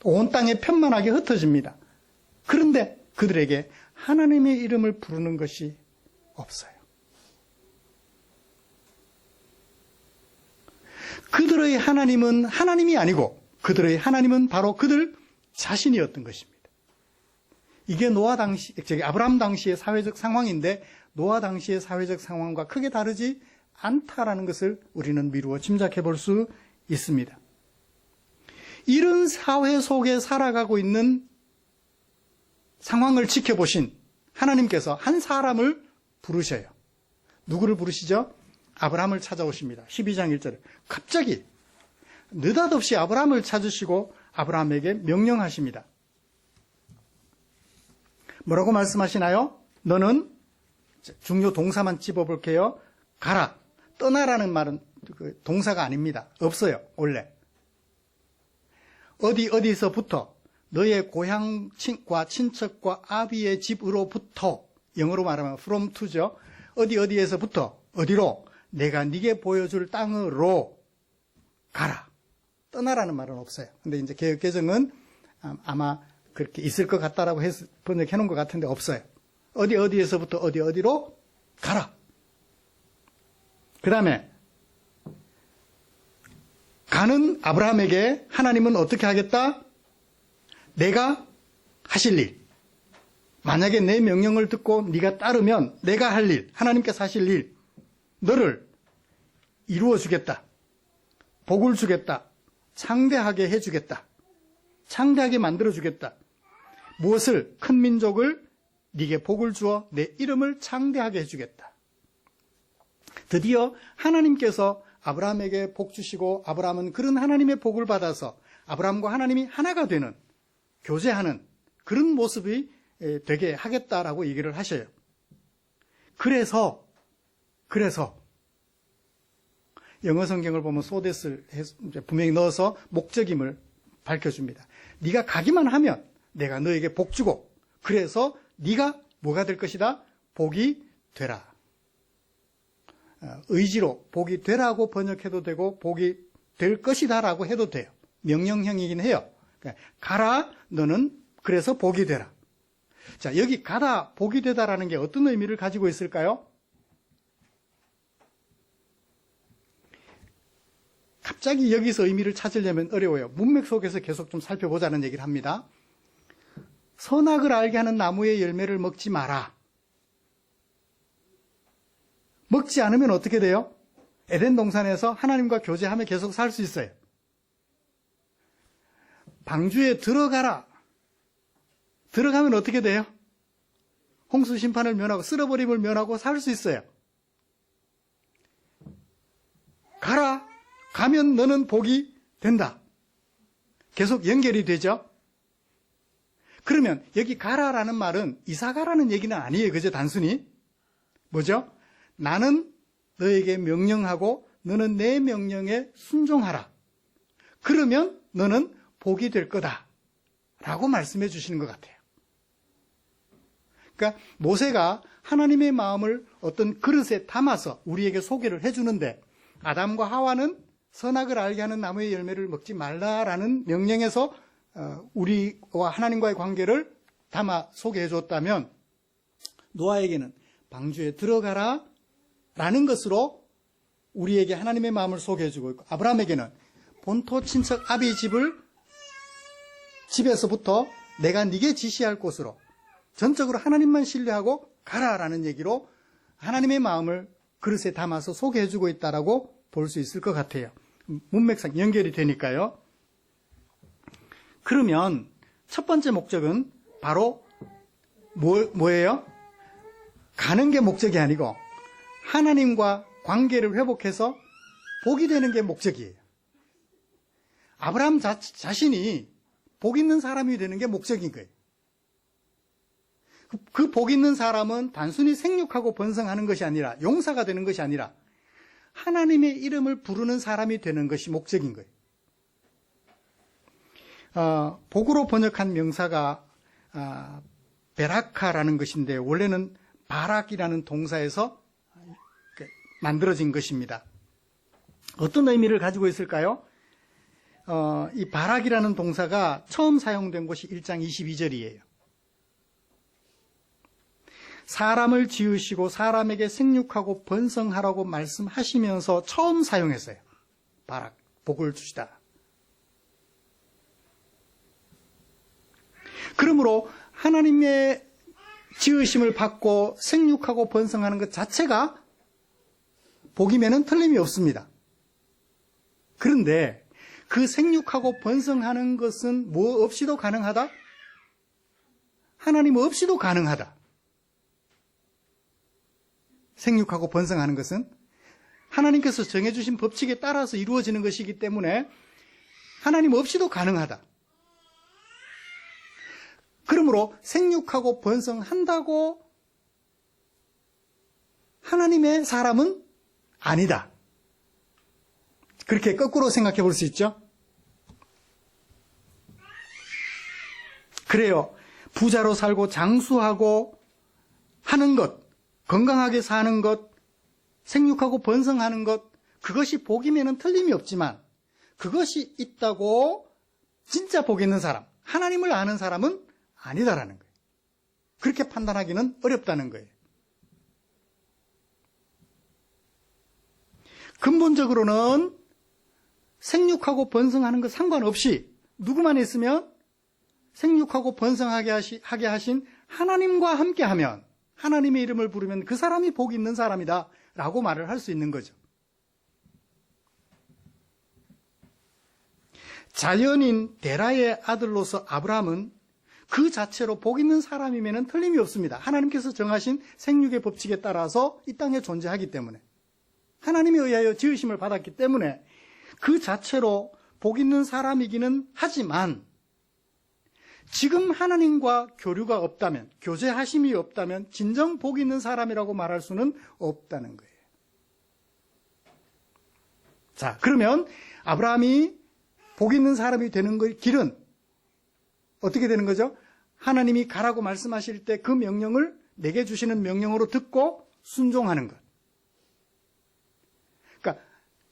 온 땅에 편만하게 흩어집니다. 그런데 그들에게 하나님의 이름을 부르는 것이 없어요. 그들의 하나님은 하나님이 아니고 그들의 하나님은 바로 그들 자신이었던 것입니다. 이게 아브라함 당시의 사회적 상황인데 노아 당시의 사회적 상황과 크게 다르지 않다라는 것을 우리는 미루어 짐작해 볼 수 있습니다. 이런 사회 속에 살아가고 있는 상황을 지켜보신 하나님께서 한 사람을 부르셔요. 누구를 부르시죠? 아브라함을 찾아오십니다. 12장 1절에 갑자기 느닷없이 아브라함을 찾으시고 아브라함에게 명령하십니다. 뭐라고 말씀하시나요? 너는 중요 동사만 찝어볼게요. 가라. 떠나라는 말은 동사가 아닙니다. 없어요. 원래. 어디서부터 너의 고향과 친척과 아비의 집으로부터 영어로 말하면 from to죠. 어디에서부터 어디로 내가 네게 보여줄 땅으로 가라. 떠나라는 말은 없어요. 근데 이제 개혁개정은 아마 그렇게 있을 것 같다라고 번역해 놓은 것 같은데 없어요. 어디에서부터 어디로 가라. 그 다음에 가는 아브라함에게 하나님은 어떻게 하겠다? 내가 하실 일. 만약에 내 명령을 듣고 네가 따르면 내가 할 일, 하나님께서 하실 일, 너를 이루어 주겠다. 복을 주겠다. 창대하게 해주겠다. 창대하게 만들어주겠다. 무엇을? 큰 민족을 네게 복을 주어 내 이름을 창대하게 해주겠다. 드디어 하나님께서 아브라함에게 복 주시고 아브라함은 그런 하나님의 복을 받아서 아브라함과 하나님이 하나가 되는, 교제하는 그런 모습이 되게 하겠다라고 얘기를 하셔요. 그래서 영어 성경을 보면 소댓을 분명히 넣어서 목적임을 밝혀줍니다. 네가 가기만 하면 내가 너에게 복 주고 그래서 네가 뭐가 될 것이다? 복이 되라. 의지로 복이 되라고 번역해도 되고 복이 될 것이다 라고 해도 돼요. 명령형이긴 해요. 가라 너는 그래서 복이 되라. 자, 여기 가다 복이 되다라는 게 어떤 의미를 가지고 있을까요? 갑자기 여기서 의미를 찾으려면 어려워요. 문맥 속에서 계속 좀 살펴보자는 얘기를 합니다. 선악을 알게 하는 나무의 열매를 먹지 마라. 먹지 않으면 어떻게 돼요? 에덴 동산에서 하나님과 교제하며 계속 살 수 있어요. 방주에 들어가라. 들어가면 어떻게 돼요? 홍수 심판을 면하고 쓸어버림을 면하고 살 수 있어요. 가라. 가면 너는 복이 된다. 계속 연결이 되죠? 그러면 여기 가라라는 말은 이사 가라는 얘기는 아니에요. 그죠? 단순히. 뭐죠? 나는 너에게 명령하고 너는 내 명령에 순종하라. 그러면 너는 복이 될 거다. 라고 말씀해 주시는 것 같아요. 그러니까 모세가 하나님의 마음을 어떤 그릇에 담아서 우리에게 소개를 해주는데 아담과 하와는 선악을 알게 하는 나무의 열매를 먹지 말라라는 명령에서 우리와 하나님과의 관계를 담아 소개해 줬다면 노아에게는 방주에 들어가라 라는 것으로 우리에게 하나님의 마음을 소개해 주고 있고 아브라함에게는 본토 친척 아비 집에서부터 내가 네게 지시할 곳으로 전적으로 하나님만 신뢰하고 가라라는 얘기로 하나님의 마음을 그릇에 담아서 소개해 주고 있다라고 볼 수 있을 것 같아요. 문맥상 연결이 되니까요. 그러면 첫 번째 목적은 바로 뭐예요? 가는 게 목적이 아니고 하나님과 관계를 회복해서 복이 되는 게 목적이에요. 아브라함 자신이 복 있는 사람이 되는 게 목적인 거예요. 그 복 있는 사람은 단순히 생육하고 번성하는 것이 아니라 용사가 되는 것이 아니라 하나님의 이름을 부르는 사람이 되는 것이 목적인 거예요. 복으로 번역한 명사가 베라카라는 것인데 원래는 바락이라는 동사에서 만들어진 것입니다. 어떤 의미를 가지고 있을까요? 이 바락이라는 동사가 처음 사용된 곳이 1장 22절이에요. 사람을 지으시고 사람에게 생육하고 번성하라고 말씀하시면서 처음 사용했어요. 바락, 복을 주시다. 그러므로 하나님의 지으심을 받고 생육하고 번성하는 것 자체가 복이면은 틀림이 없습니다. 그런데 그 생육하고 번성하는 것은 뭐 없이도 가능하다? 하나님 없이도 가능하다. 생육하고 번성하는 것은 하나님께서 정해주신 법칙에 따라서 이루어지는 것이기 때문에 하나님 없이도 가능하다. 그러므로 생육하고 번성한다고 하나님의 사람은 아니다. 그렇게 거꾸로 생각해 볼 수 있죠? 그래요. 부자로 살고 장수하고 하는 것, 건강하게 사는 것, 생육하고 번성하는 것, 그것이 복이면 틀림이 없지만 그것이 있다고 진짜 복 있는 사람, 하나님을 아는 사람은 아니다라는 거예요. 그렇게 판단하기는 어렵다는 거예요. 근본적으로는 생육하고 번성하는 것 상관없이 누구만 있으면 생육하고 번성하게 하신 하나님과 함께하면 하나님의 이름을 부르면 그 사람이 복 있는 사람이다 라고 말을 할 수 있는 거죠. 자연인 데라의 아들로서 아브라함은 그 자체로 복 있는 사람이면 틀림이 없습니다. 하나님께서 정하신 생육의 법칙에 따라서 이 땅에 존재하기 때문에 하나님에 의하여 지으심을 받았기 때문에 그 자체로 복 있는 사람이기는 하지만 지금 하나님과 교류가 없다면, 교제하심이 없다면 진정 복 있는 사람이라고 말할 수는 없다는 거예요. 자, 그러면 아브라함이 복 있는 사람이 되는 길은 어떻게 되는 거죠? 하나님이 가라고 말씀하실 때 그 명령을 내게 주시는 명령으로 듣고 순종하는 것. 그러니까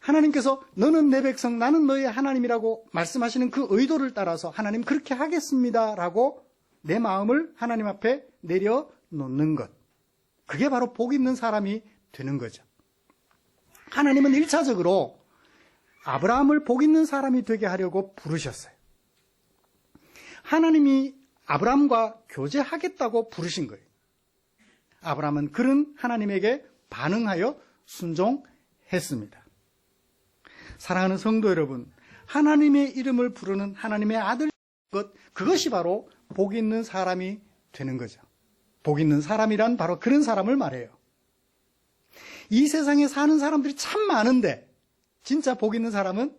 하나님께서 너는 내 백성, 나는 너의 하나님이라고 말씀하시는 그 의도를 따라서 하나님 그렇게 하겠습니다라고 내 마음을 하나님 앞에 내려놓는 것. 그게 바로 복 있는 사람이 되는 거죠. 하나님은 1차적으로 아브라함을 복 있는 사람이 되게 하려고 부르셨어요. 하나님이 아브라함과 교제하겠다고 부르신 거예요. 아브라함은 그런 하나님에게 반응하여 순종했습니다. 사랑하는 성도 여러분, 하나님의 이름을 부르는 하나님의 아들 그것이 바로 복 있는 사람이 되는 거죠. 복 있는 사람이란 바로 그런 사람을 말해요. 이 세상에 사는 사람들이 참 많은데 진짜 복 있는 사람은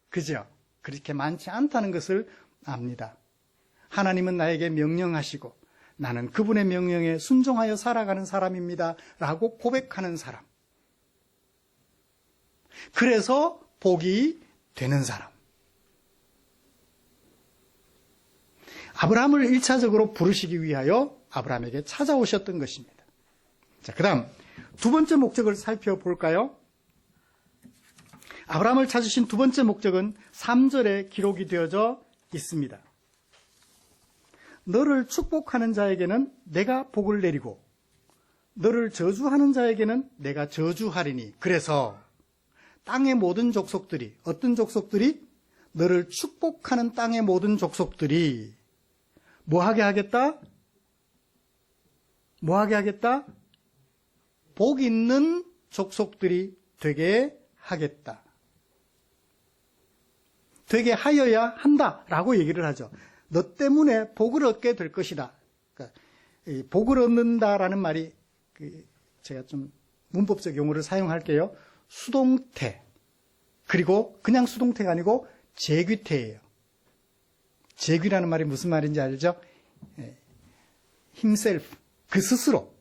그죠? 그렇게 많지 않다는 것을 압니다. 하나님은 나에게 명령하시고 나는 그분의 명령에 순종하여 살아가는 사람입니다 라고 고백하는 사람. 그래서 복이 되는 사람. 아브라함을 1차적으로 부르시기 위하여 아브라함에게 찾아오셨던 것입니다. 자, 그 다음 두 번째 목적을 살펴볼까요? 아브라함을 찾으신 두 번째 목적은 3절에 기록이 되어져 있습니다. 너를 축복하는 자에게는 내가 복을 내리고 너를 저주하는 자에게는 내가 저주하리니. 그래서 땅의 모든 족속들이, 어떤 족속들이? 너를 축복하는 땅의 모든 족속들이 뭐하게 하겠다? 뭐하게 하겠다? 복 있는 족속들이 되게 하겠다. 되게 하여야 한다라고 얘기를 하죠. 너 때문에 복을 얻게 될 것이다. 그러니까 복을 얻는다라는 말이 제가 좀 문법적 용어를 사용할게요. 수동태. 그리고 그냥 수동태가 아니고 재귀태예요. 재귀라는 말이 무슨 말인지 알죠? himself. 그 스스로.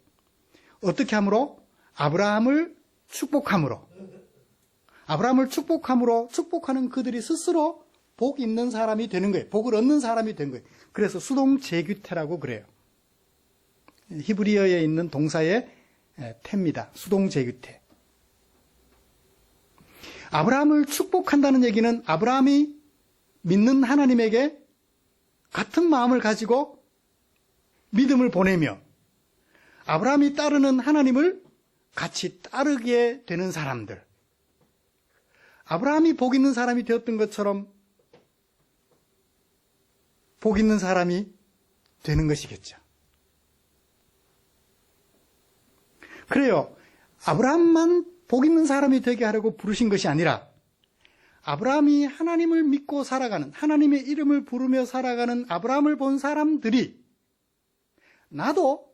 어떻게 함으로? 아브라함을 축복함으로. 아브라함을 축복함으로 축복하는 그들이 스스로 복 있는 사람이 되는 거예요. 복을 얻는 사람이 된 거예요. 그래서 수동재귀태라고 그래요. 히브리어에 있는 동사의 태입니다. 수동재귀태. 아브라함을 축복한다는 얘기는 아브라함이 믿는 하나님에게 같은 마음을 가지고 믿음을 보내며 아브라함이 따르는 하나님을 같이 따르게 되는 사람들. 아브라함이 복 있는 사람이 되었던 것처럼 복 있는 사람이 되는 것이겠죠. 그래요. 아브라함만 복 있는 사람이 되게 하려고 부르신 것이 아니라 아브라함이 하나님을 믿고 살아가는, 하나님의 이름을 부르며 살아가는 아브라함을 본 사람들이 나도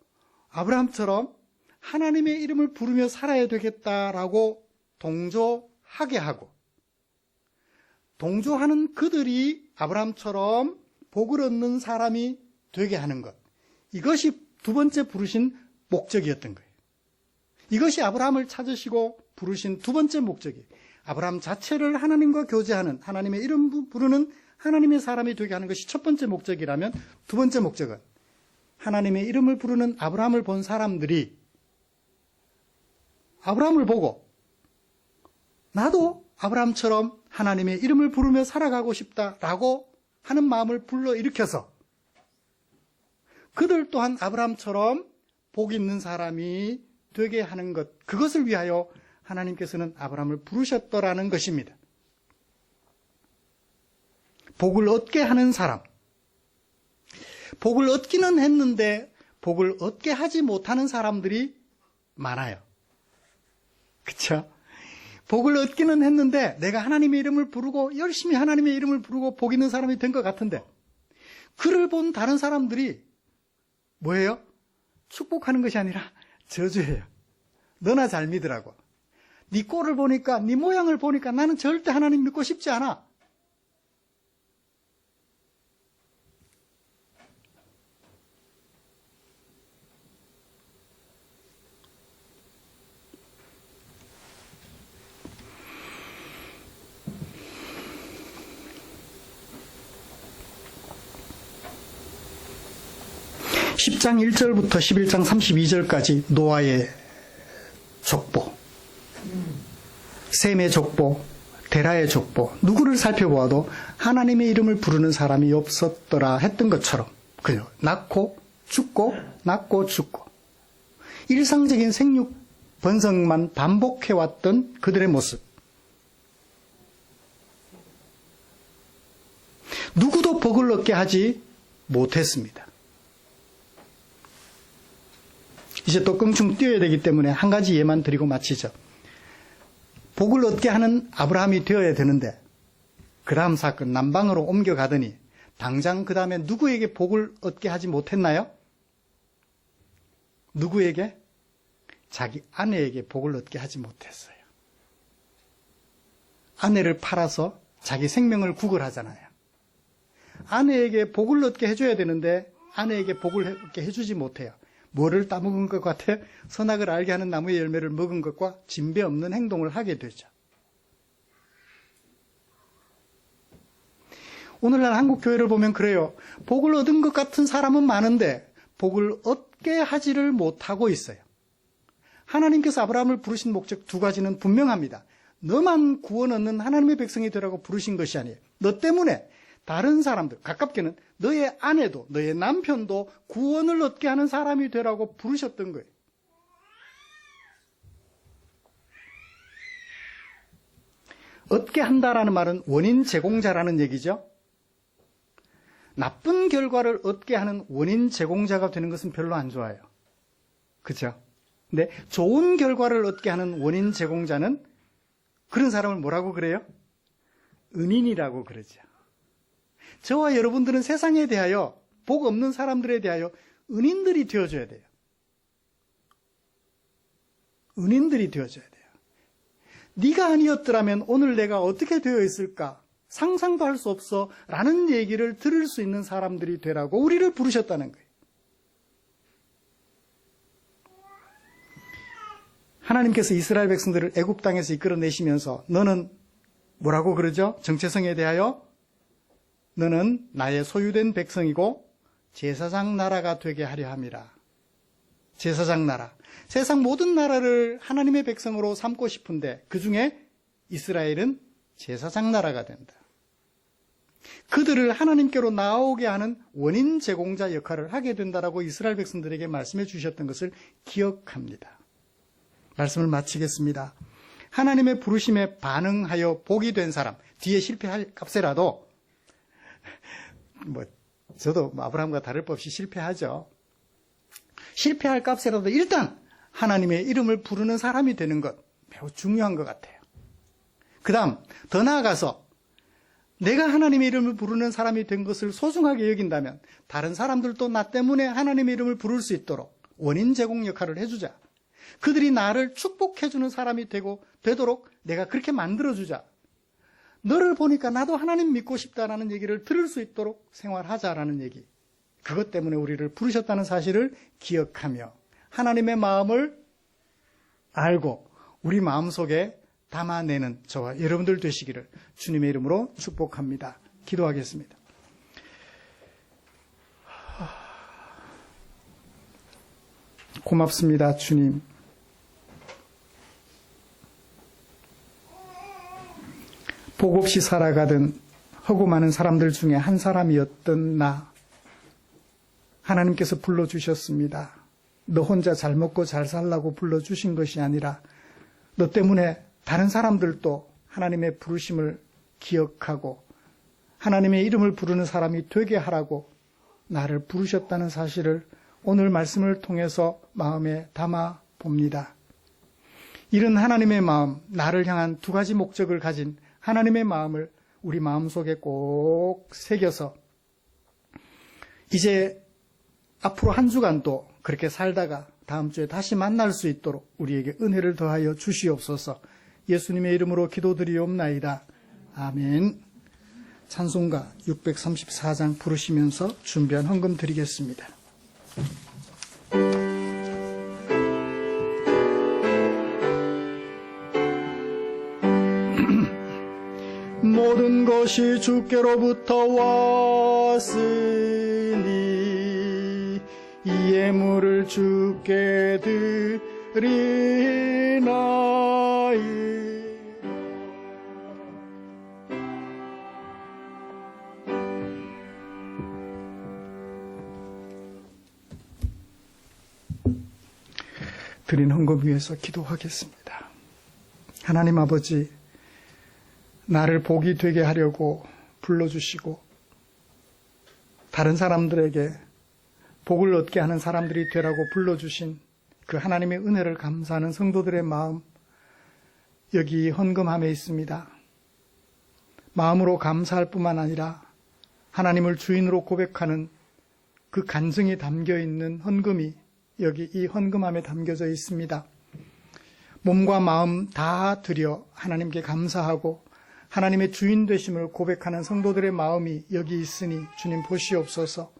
아브라함처럼 하나님의 이름을 부르며 살아야 되겠다라고 동조하게 하고 동조하는 그들이 아브라함처럼 복을 얻는 사람이 되게 하는 것. 이것이 두 번째 부르신 목적이었던 거예요. 이것이 아브라함을 찾으시고 부르신 두 번째 목적이에요. 아브라함 자체를 하나님과 교제하는, 하나님의 이름 부르는 하나님의 사람이 되게 하는 것이 첫 번째 목적이라면 두 번째 목적은 하나님의 이름을 부르는 아브라함을 본 사람들이 아브라함을 보고 나도 아브라함처럼 하나님의 이름을 부르며 살아가고 싶다라고 하는 마음을 불러일으켜서 그들 또한 아브라함처럼 복 있는 사람이 되게 하는 것, 그것을 위하여 하나님께서는 아브라함을 부르셨더라는 것입니다. 복을 얻게 하는 사람. 복을 얻기는 했는데 복을 얻게 하지 못하는 사람들이 많아요. 그렇죠? 복을 얻기는 했는데 내가 하나님의 이름을 부르고 열심히 하나님의 이름을 부르고 복 있는 사람이 된 것 같은데 그를 본 다른 사람들이 뭐예요? 축복하는 것이 아니라 저주해요. 너나 잘 믿으라고. 네 꼴을 보니까, 네 모양을 보니까 나는 절대 하나님 믿고 싶지 않아. (10장 1절부터 11장 32절까지) 노아의 족보, 셈의 족보, 데라의 족보, 누구를 살펴보아도 하나님의 이름을 부르는 사람이 없었더라 했던 것처럼 그냥 낳고 죽고 낳고 죽고 일상적인 생육 번성만 반복해왔던 그들의 모습. 누구도 복을 얻게 하지 못했습니다. 이제 또 껑충 뛰어야 되기 때문에 한 가지 예만 드리고 마치죠. 복을 얻게 하는 아브라함이 되어야 되는데 그 다음 사건 남방으로 옮겨가더니 당장 그 다음에 누구에게 복을 얻게 하지 못했나요? 누구에게? 자기 아내에게 복을 얻게 하지 못했어요. 아내를 팔아서 자기 생명을 구걸하잖아요. 아내에게 복을 얻게 해줘야 되는데 아내에게 복을 얻게 해주지 못해요. 뭐를 따먹은 것 같아? 선악을 알게 하는 나무의 열매를 먹은 것과 진배 없는 행동을 하게 되죠. 오늘날 한국 교회를 보면 그래요. 복을 얻은 것 같은 사람은 많은데 복을 얻게 하지를 못하고 있어요. 하나님께서 아브라함을 부르신 목적 두 가지는 분명합니다. 너만 구원 얻는 하나님의 백성이 되라고 부르신 것이 아니에요. 너 때문에 다른 사람들, 가깝게는 너의 아내도 너의 남편도 구원을 얻게 하는 사람이 되라고 부르셨던 거예요. 얻게 한다라는 말은 원인 제공자라는 얘기죠. 나쁜 결과를 얻게 하는 원인 제공자가 되는 것은 별로 안 좋아요. 그렇죠? 근데 좋은 결과를 얻게 하는 원인 제공자는 그런 사람을 뭐라고 그래요? 은인이라고 그러죠. 저와 여러분들은 세상에 대하여, 복 없는 사람들에 대하여 은인들이 되어줘야 돼요. 은인들이 되어줘야 돼요. 네가 아니었더라면 오늘 내가 어떻게 되어 있을까? 상상도 할 수 없어 라는 얘기를 들을 수 있는 사람들이 되라고 우리를 부르셨다는 거예요. 하나님께서 이스라엘 백성들을 애굽 땅에서 이끌어내시면서 너는 뭐라고 그러죠? 정체성에 대하여 너는 나의 소유된 백성이고 제사장 나라가 되게 하려 함이라. 제사장 나라. 세상 모든 나라를 하나님의 백성으로 삼고 싶은데 그중에 이스라엘은 제사장 나라가 된다. 그들을 하나님께로 나오게 하는 원인 제공자 역할을 하게 된다라고 이스라엘 백성들에게 말씀해 주셨던 것을 기억합니다. 말씀을 마치겠습니다. 하나님의 부르심에 반응하여 복이 된 사람, 뒤에 실패할 값에라도 저도 아브라함과 다를 바 없이 실패하죠. 실패할 값에라도 일단 하나님의 이름을 부르는 사람이 되는 것 매우 중요한 것 같아요. 그 다음 더 나아가서 내가 하나님의 이름을 부르는 사람이 된 것을 소중하게 여긴다면 다른 사람들도 나 때문에 하나님의 이름을 부를 수 있도록 원인 제공 역할을 해주자. 그들이 나를 축복해주는 사람이 되도록 내가 그렇게 만들어주자. 너를 보니까 나도 하나님 믿고 싶다라는 얘기를 들을 수 있도록 생활하자라는 얘기. 그것 때문에 우리를 부르셨다는 사실을 기억하며 하나님의 마음을 알고 우리 마음속에 담아내는 저와 여러분들 되시기를 주님의 이름으로 축복합니다. 기도하겠습니다. 고맙습니다, 주님. 복 없이 살아가던 허구 많은 사람들 중에 한 사람이었던 나, 하나님께서 불러주셨습니다. 너 혼자 잘 먹고 잘 살라고 불러주신 것이 아니라 너 때문에 다른 사람들도 하나님의 부르심을 기억하고 하나님의 이름을 부르는 사람이 되게 하라고 나를 부르셨다는 사실을 오늘 말씀을 통해서 마음에 담아 봅니다. 이런 하나님의 마음, 나를 향한 두 가지 목적을 가진 하나님의 마음을 우리 마음속에 꼭 새겨서 이제 앞으로 한 주간도 그렇게 살다가 다음 주에 다시 만날 수 있도록 우리에게 은혜를 더하여 주시옵소서. 예수님의 이름으로 기도드리옵나이다. 아멘. 찬송가 634장 부르시면서 준비한 헌금 드리겠습니다. 모든 것이 주께로부터 왔으니 이 예물을 주께 드리나이다. 드린 헌금 위해서 기도하겠습니다. 하나님 아버지, 나를 복이 되게 하려고 불러주시고 다른 사람들에게 복을 얻게 하는 사람들이 되라고 불러주신 그 하나님의 은혜를 감사하는 성도들의 마음, 여기 헌금함에 있습니다. 마음으로 감사할 뿐만 아니라 하나님을 주인으로 고백하는 그 간증이 담겨 있는 헌금이 여기 이 헌금함에 담겨져 있습니다. 몸과 마음 다 드려 하나님께 감사하고 하나님의 주인 되심을 고백하는 성도들의 마음이 여기 있으니 주님 보시옵소서.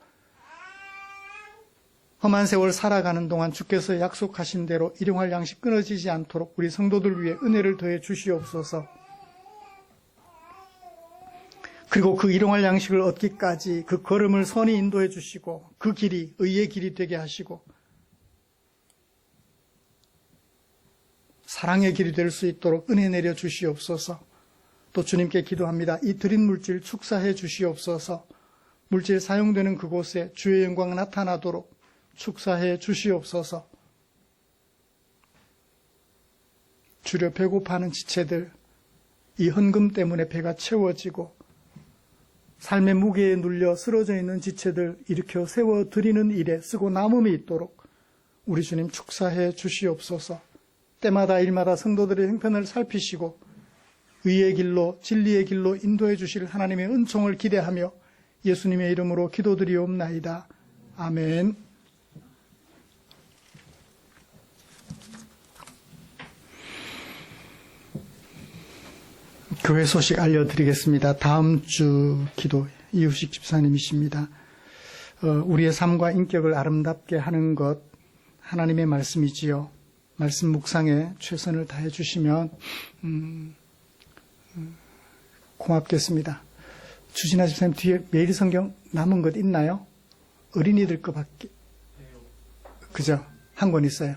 험한 세월 살아가는 동안 주께서 약속하신 대로 일용할 양식 끊어지지 않도록 우리 성도들 위해 은혜를 더해 주시옵소서. 그리고 그 일용할 양식을 얻기까지 그 걸음을 선히 인도해 주시고 그 길이 의의 길이 되게 하시고 사랑의 길이 될 수 있도록 은혜 내려 주시옵소서. 또 주님께 기도합니다. 이 드린 물질 축사해 주시옵소서. 물질 사용되는 그곳에 주의 영광 나타나도록 축사해 주시옵소서. 주려 배고파하는 지체들, 이 헌금 때문에 배가 채워지고 삶의 무게에 눌려 쓰러져 있는 지체들 일으켜 세워드리는 일에 쓰고 남음이 있도록 우리 주님 축사해 주시옵소서. 때마다 일마다 성도들의 형편을 살피시고 의의 길로 진리의 길로 인도해 주실 하나님의 은총을 기대하며 예수님의 이름으로 기도드리옵나이다. 아멘. 교회 소식 알려드리겠습니다. 다음 주 기도 이유식 집사님이십니다. 우리의 삶과 인격을 아름답게 하는 것 하나님의 말씀이지요. 말씀 묵상에 최선을 다해 주시면 고맙겠습니다. 주진아 집사님 뒤에 매일 성경 남은 것 있나요? 어린이들 거밖에. 그죠? 한 권 있어요.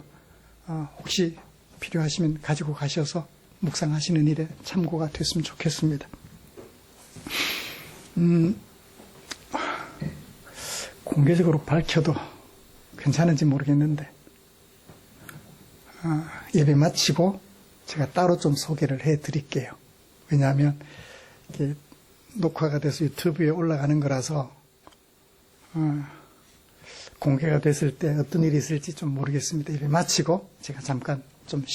혹시 필요하시면 가지고 가셔서 묵상하시는 일에 참고가 됐으면 좋겠습니다. 공개적으로 밝혀도 괜찮은지 모르겠는데 예배 마치고 제가 따로 좀 소개를 해드릴게요. 왜냐하면 이게 녹화가 돼서 유튜브에 올라가는 거라서 공개가 됐을 때 어떤 일이 있을지 좀 모르겠습니다. 예배 마치고 제가 잠깐 좀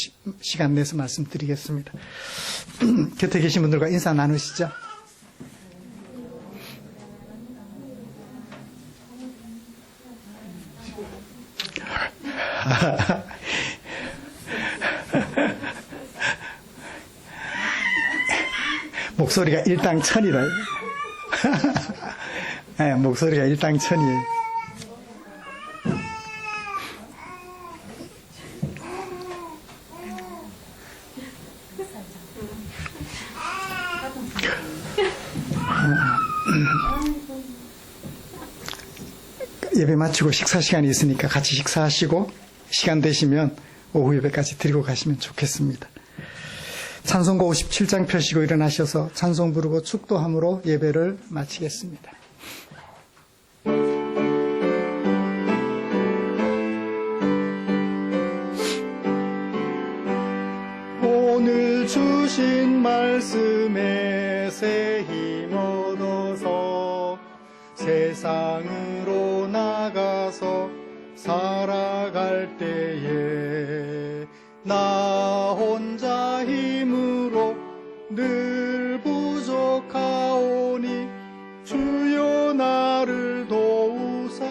시간 내서 말씀드리겠습니다. 곁에 계신 분들과 인사 나누시죠. 목소리가 일당천이라. 네, 목소리가 일당천이에요. 예배 마치고 식사 시간이 있으니까 같이 식사하시고 시간 되시면 오후 예배까지 드리고 가시면 좋겠습니다. 찬송가 57장 펴시고 일어나셔서 찬송 부르고 축도함으로 예배를 마치겠습니다. 오늘 주신 말씀에 새 힘 얻어서 세상으로 나가서 살아갈 때에 나 혼자 힘으로 늘 부족하오니 주여 나를 도우사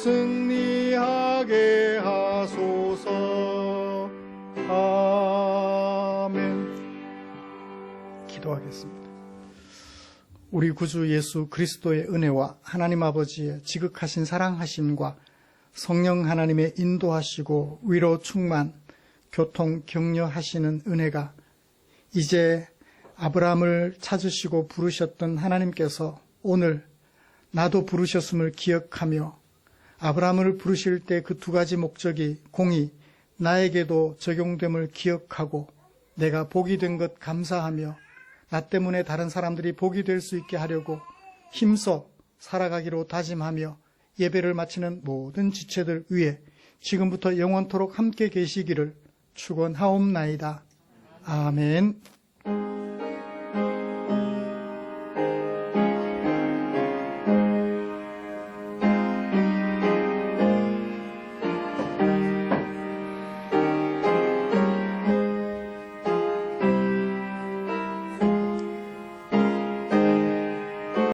승리하게 하소서. 아멘. 기도하겠습니다. 우리 구주 예수 그리스도의 은혜와 하나님 아버지의 지극하신 사랑하심과 성령 하나님의 인도하시고 위로 충만 교통 격려하시는 은혜가 이제 아브라함을 찾으시고 부르셨던 하나님께서 오늘 나도 부르셨음을 기억하며 아브라함을 부르실 때 그 두 가지 목적이 공히 나에게도 적용됨을 기억하고 내가 복이 된 것 감사하며 나 때문에 다른 사람들이 복이 될 수 있게 하려고 힘써 살아가기로 다짐하며 예배를 마치는 모든 지체들 위해 지금부터 영원토록 함께 계시기를 축원하옵나이다. 아멘.